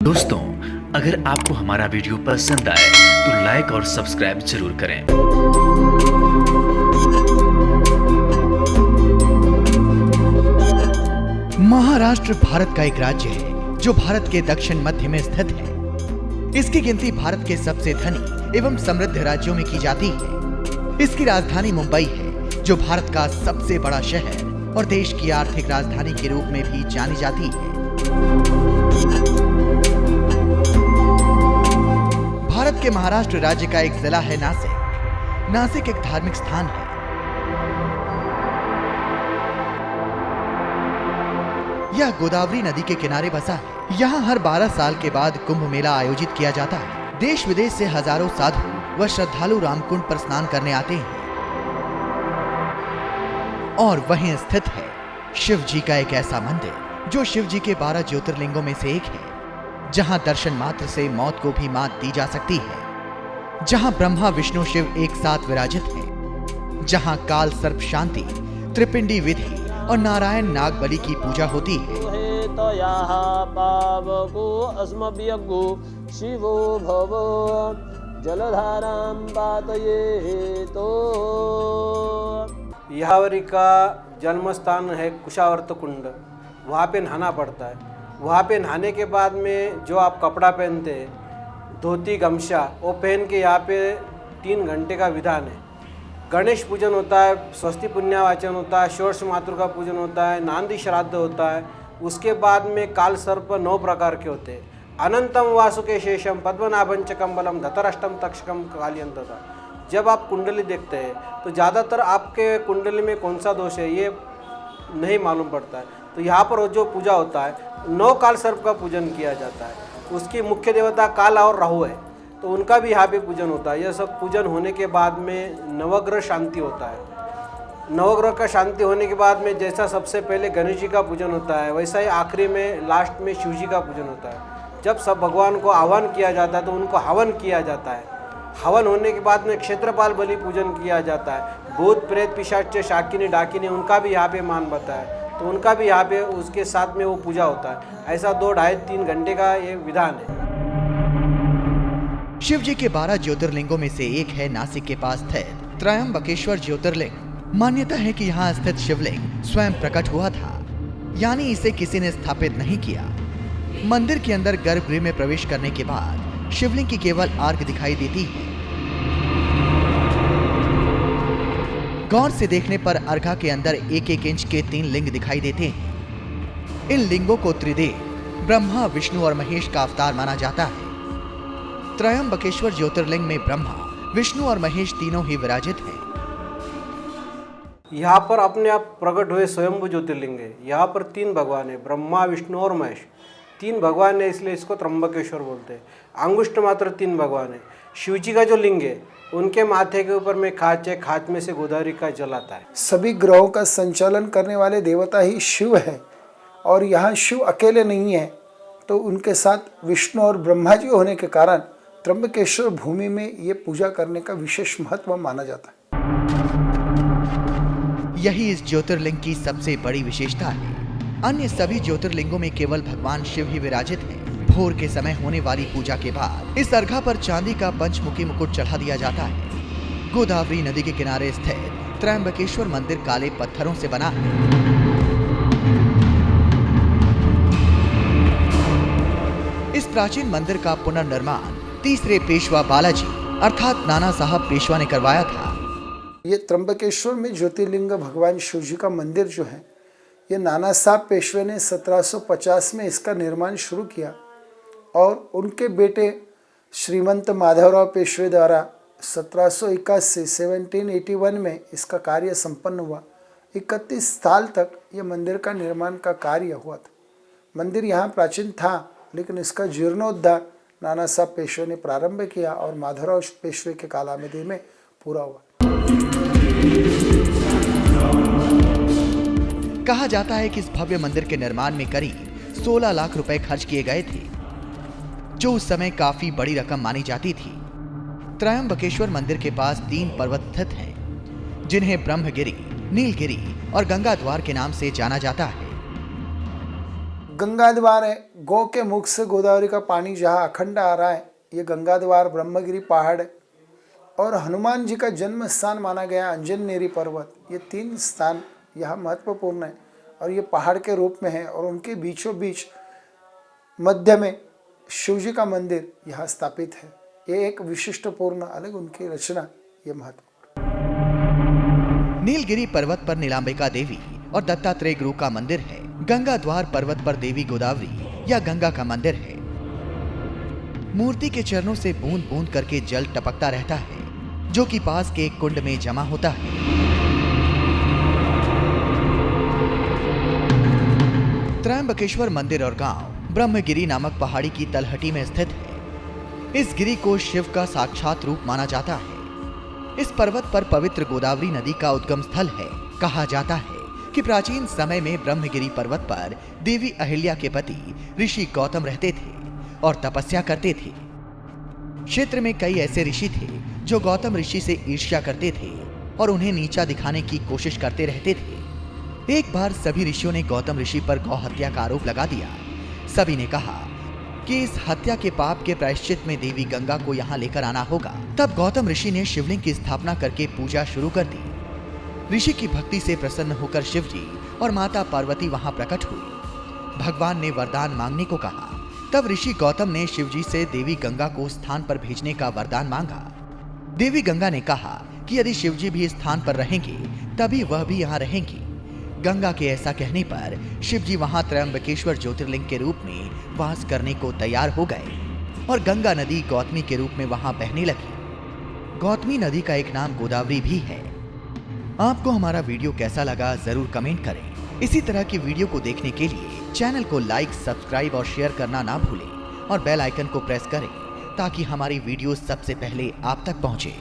दोस्तों, अगर आपको हमारा वीडियो पसंद आए तो लाइक और सब्सक्राइब जरूर करें। महाराष्ट्र भारत का एक राज्य है जो भारत के दक्षिण मध्य में स्थित है। इसकी गिनती भारत के सबसे धनी एवं समृद्ध राज्यों में की जाती है। इसकी राजधानी मुंबई है जो भारत का सबसे बड़ा शहर और देश की आर्थिक राजधानी के रूप में भी जानी जाती है। भारत के महाराष्ट्र राज्य का एक जिला है नासिक। नासिक एक धार्मिक स्थान है। यह गोदावरी नदी के किनारे बसा है। यहाँ हर 12 साल के बाद कुंभ मेला आयोजित किया जाता है। देश विदेश से हजारों साधु व श्रद्धालु रामकुंड पर स्नान करने आते हैं। और वहीं स्थित है शिव जी का एक ऐसा मंदिर जो शिव जी के 12 ज्योतिर्लिंगों में से एक है, जहां दर्शन मात्र से मौत को भी मात दी जा सकती है, जहां ब्रह्मा विष्णु शिव एक साथ विराजित हैं, जहां काल सर्प शांति, त्रिपिंडी विधि और नारायण नाग बलि की पूजा होती है। शिवो भव जलधारां पातयेतो। यहावरी का जन्म स्थान है कुशावर्त कुंड। वहाँ पे नहाना पड़ता है। वहाँ पे नहाने के बाद में जो आप कपड़ा पहनते हैं, धोती गमछा, वो पहन के यहाँ पे 3 घंटे का विधान है। गणेश पूजन होता है, स्वस्ति पुण्यावाचन होता है, षोडश मातृका पूजन होता है, नांदी श्राद्ध होता है। उसके बाद में काल सर्प 9 प्रकार के होते हैं। अनंतम वासुके शेषम पद्मनाभंच कम्बलम धतराष्टम तक्षकम कालियंतता। जब आप कुंडली देखते हैं तो ज़्यादातर आपके कुंडली में कौन सा दोष है ये नहीं मालूम पड़ता है। तो यहाँ पर जो पूजा होता है, 9 काल सर्प का पूजन किया जाता है। उसकी मुख्य देवता काल और राहु है, तो उनका भी यहाँ पे पूजन होता है। यह सब पूजन होने के बाद में नवग्रह शांति होता है। नवग्रह का शांति होने के बाद में जैसा सबसे पहले गणेश जी का पूजन होता है, वैसा ही आखिरी में लास्ट में शिव जी का पूजन होता है। जब सब भगवान को आह्वान किया जाता है तो उनको हवन किया जाता है। हवन होने के बाद में क्षेत्रपाल बलि पूजन किया जाता है। भूत प्रेत पिशाच शाकिनी डाकिनी उनका भी यहाँ पे मान बता है, तो उनका भी यहाँ पे उसके साथ में वो पूजा होता है। ऐसा 2-2.5-3 घंटे का ये विधान है। शिव जी के 12 ज्योतिर्लिंगों में से एक है नासिक के पास स्थित त्रयंबकेश्वर ज्योतिर्लिंग। मान्यता है कि यहाँ स्थित शिवलिंग स्वयं प्रकट हुआ था, यानी इसे किसी ने स्थापित नहीं किया। मंदिर के अंदर गर्भगृह में प्रवेश करने के बाद शिवलिंग की केवल आर्क दिखाई देती है। गौर से देखने पर अर्घा के अंदर 1-1 इंच के 3 लिंग दिखाई देते हैं। इन लिंगों को त्रिदेव ब्रह्मा, विष्णु और महेश का अवतार माना जाता है। त्रयंबकेश्वर ज्योतिर्लिंग में ब्रह्मा, विष्णु और महेश तीनों ही विराजित हैं। यहाँ पर अपने आप प्रकट हुए स्वयंभू ज्योतिर्लिंग है। यहाँ पर 3 भगवान है, ब्रह्मा, विष्णु और महेश। 3 भगवान है, इसलिए इसको त्र्यंबकेश्वर बोलते हैं। अंगुष्ठ मात्र 3 भगवान है। शिव जी का जो लिंग है, उनके माथे के ऊपर में खाच है, खाच में से गोदावरी का जल आता है। सभी ग्रहों का संचालन करने वाले देवता ही शिव है, और यहाँ शिव अकेले नहीं है, तो उनके साथ विष्णु और ब्रह्मा जी होने के कारण त्र्यंबकेश्वर भूमि में ये पूजा करने का विशेष महत्व माना जाता है। यही इस ज्योतिर्लिंग की सबसे बड़ी विशेषता है। अन्य सभी ज्योतिर्लिंगों में केवल भगवान शिव ही विराजित हैं। भोर के समय होने वाली पूजा के बाद इस अर्घा पर चांदी का पंचमुखी मुकुट चढ़ा दिया जाता है। गोदावरी नदी के किनारे स्थित त्रयंबकेश्वर मंदिर काले पत्थरों से बना है। इस प्राचीन मंदिर का पुनर्निर्माण 3रे पेशवा बालाजी अर्थात नाना साहब पेशवा ने करवाया था। ये त्र्यंबकेश्वर में ज्योतिर्लिंग भगवान शिव जी का मंदिर जो है, ये नाना साहब पेशवे ने 1750 में इसका निर्माण शुरू किया, और उनके बेटे श्रीमंत माधवराव पेशवे द्वारा 1781 में इसका कार्य संपन्न हुआ। 31 साल तक ये मंदिर का निर्माण का कार्य हुआ था। मंदिर यहाँ प्राचीन था, लेकिन इसका जीर्णोद्धार नाना साहब पेशवे ने प्रारंभ किया और माधवराव पेशवे के कालावधि में पूरा हुआ। कहा जाता है कि इस भव्य मंदिर के निर्माण में करीब 16 लाख रुपए खर्च किए गए थे, जो उस समय काफी बड़ी रकम मानी जाती थी। त्रयंबकेश्वर मंदिर के पास 3 पर्वत स्थित हैं, जिन्हें ब्रह्मगिरी, नीलगिरी और गंगा द्वार के नाम से जाना जाता है। गंगा द्वार है, गौ के मुख से गोदावरी का पानी जहाँ अखंड आ रहा है, ये गंगा द्वार ब्रह्मगिरी पहाड़ है। और हनुमान जी का जन्म स्थान माना गया अंजनेरी पर्वत। ये 3 स्थान यहाँ महत्वपूर्ण है और ये पहाड़ के रूप में है और उनके बीचों बीच मध्य में शिव जी का मंदिर यहाँ स्थापित है। ये एक विशिष्टपूर्ण अलग उनकी रचना, ये महत्व। नीलगिरी पर्वत पर नीलांबिका देवी और दत्तात्रेय गुरु का मंदिर है। गंगा द्वार पर्वत पर देवी गोदावरी या गंगा का मंदिर है। मूर्ति के चरणों से बूंद बूंद करके जल टपकता रहता है, जो कि पास के एक कुंड में जमा होता है। त्रयंबकेश्वर मंदिर और गांव ब्रह्मगिरी नामक पहाड़ी की तलहटी में स्थित है। इस गिरी को शिव का साक्षात रूप माना जाता है। इस पर्वत पर पवित्र गोदावरी नदी का उद्गम स्थल है। कहा जाता है कि प्राचीन समय में ब्रह्मगिरी पर्वत पर देवी अहिल्या के पति ऋषि गौतम रहते थे और तपस्या करते थे। क्षेत्र में कई ऐसे ऋषि थे जो गौतम ऋषि से ईर्ष्या करते थे और उन्हें नीचा दिखाने की कोशिश करते रहते थे। एक बार सभी ऋषियों ने गौतम ऋषि पर गौ हत्या का आरोप लगा दिया। सभी ने कहा कि इस हत्या के पाप के प्रायश्चित में देवी गंगा को यहाँ लेकर आना होगा। तब गौतम ऋषि ने शिवलिंग की स्थापना करके पूजा शुरू कर दी। ऋषि की भक्ति से प्रसन्न होकर शिव जी और माता पार्वती वहां प्रकट हुई। भगवान ने वरदान मांगने को कहा। तब ऋषि गौतम ने शिव जी से देवी गंगा को स्थान पर भेजने का वरदान मांगा। देवी गंगा ने कहा कि यदि शिव जी भी इस स्थान पर रहेंगे तभी वह भी यहाँ रहेंगी। गंगा के ऐसा कहने पर शिव जी वहां त्रयंबकेश्वर ज्योतिर्लिंग के रूप में वास करने को तैयार हो गए और गंगा नदी गौतमी के रूप में वहां बहने लगी। गौतमी नदी का एक नाम गोदावरी भी है। आपको हमारा वीडियो कैसा लगा जरूर कमेंट करें। इसी तरह की वीडियो को देखने के लिए चैनल को लाइक, सब्सक्राइब और शेयर करना ना भूलें और बेल आइकन को प्रेस करें ताकि हमारी वीडियो सबसे पहले आप तक पहुंचे।